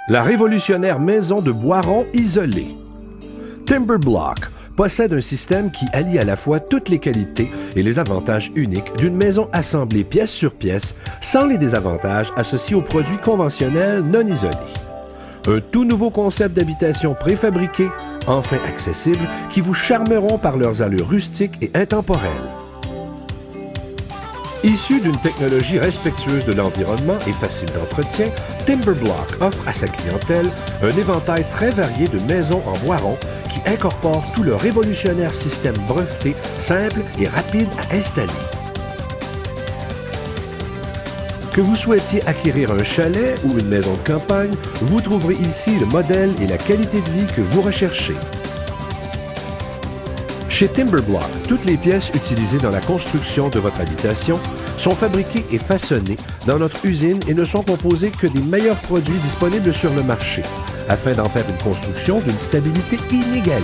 La révolutionnaire maison de Boiron isolée. Timberblock possède un système qui allie à la fois toutes les qualités et les avantages uniques d'une maison assemblée pièce sur pièce sans les désavantages associés aux produits conventionnels non isolés. Un tout nouveau concept d'habitation préfabriqué, enfin accessible, qui vous charmeront par leurs allures rustiques et intemporelles. Issu d'une technologie respectueuse de l'environnement et facile d'entretien, Timberblock offre à sa clientèle un éventail très varié de maisons en Boiron qui incorpore tout le révolutionnaire système breveté, simple et rapide à installer. Que vous souhaitiez acquérir un chalet ou une maison de campagne, vous trouverez ici le modèle et la qualité de vie que vous recherchez. Chez Timberblock, toutes les pièces utilisées dans la construction de votre habitation sont fabriquées et façonnées dans notre usine et ne sont composées que des meilleurs produits disponibles sur le marché, afin d'en faire une construction d'une stabilité inégalée.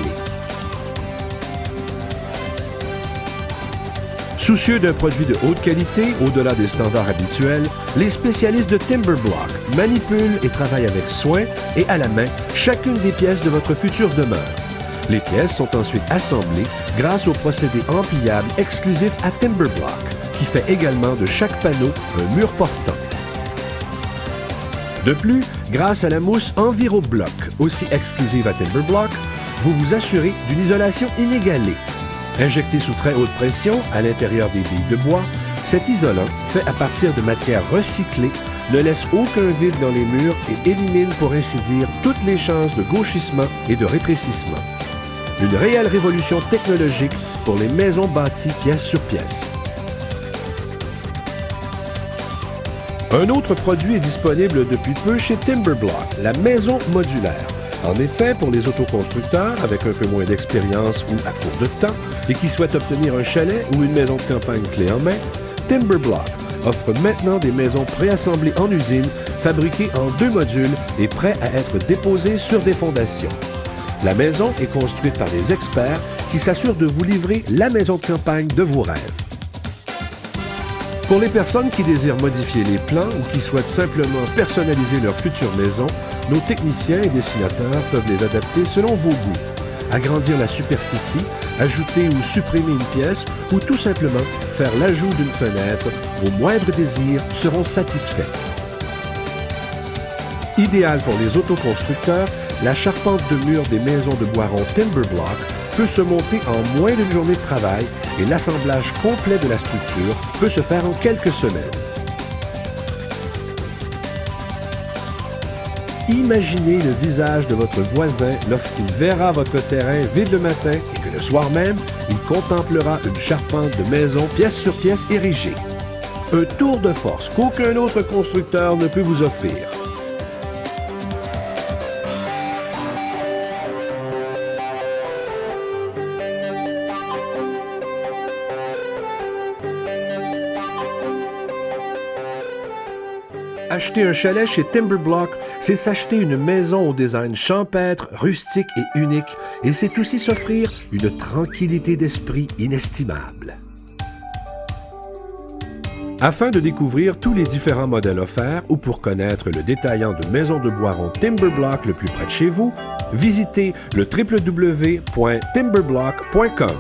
Soucieux d'un produit de haute qualité, au-delà des standards habituels, les spécialistes de Timberblock manipulent et travaillent avec soin et à la main chacune des pièces de votre future demeure. Les pièces sont ensuite assemblées grâce au procédé empillable exclusif à Timberblock, qui fait également de chaque panneau un mur portant. De plus, grâce à la mousse EnviroBlock, aussi exclusive à Timberblock, vous vous assurez d'une isolation inégalée. Injecté sous très haute pression à l'intérieur des billes de bois, cet isolant, fait à partir de matières recyclées, ne laisse aucun vide dans les murs et élimine pour ainsi dire toutes les chances de gauchissement et de rétrécissement. Une réelle révolution technologique pour les maisons bâties pièce sur pièce. Un autre produit est disponible depuis peu chez Timberblock, la maison modulaire. En effet, pour les autoconstructeurs avec un peu moins d'expérience ou à court de temps et qui souhaitent obtenir un chalet ou une maison de campagne clé en main, Timberblock offre maintenant des maisons préassemblées en usine, fabriquées en 2 modules et prêts à être déposés sur des fondations. La maison est construite par des experts qui s'assurent de vous livrer la maison de campagne de vos rêves. Pour les personnes qui désirent modifier les plans ou qui souhaitent simplement personnaliser leur future maison, nos techniciens et dessinateurs peuvent les adapter selon vos goûts. Agrandir la superficie, ajouter ou supprimer une pièce ou tout simplement faire l'ajout d'une fenêtre, vos moindres désirs seront satisfaits. Idéal pour les autoconstructeurs, la charpente de mur des maisons de Boiron Timberblock peut se monter en moins d'une journée de travail et l'assemblage complet de la structure peut se faire en quelques semaines. Imaginez le visage de votre voisin lorsqu'il verra votre terrain vide le matin et que le soir même, il contemplera une charpente de maison pièce sur pièce érigée. Un tour de force qu'aucun autre constructeur ne peut vous offrir. Acheter un chalet chez Timberblock, c'est s'acheter une maison au design champêtre, rustique et unique, et c'est aussi s'offrir une tranquillité d'esprit inestimable. Afin de découvrir tous les différents modèles offerts ou pour connaître le détaillant de maisons de Boiron Timberblock le plus près de chez vous, visitez le www.timberblock.com.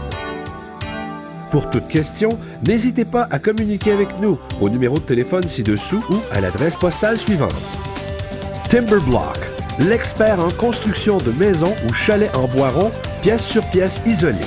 Pour toute question, n'hésitez pas à communiquer avec nous au numéro de téléphone ci-dessous ou à l'adresse postale suivante. Timberblock, l'expert en construction de maisons ou chalets en Boiron, pièce sur pièce isolée.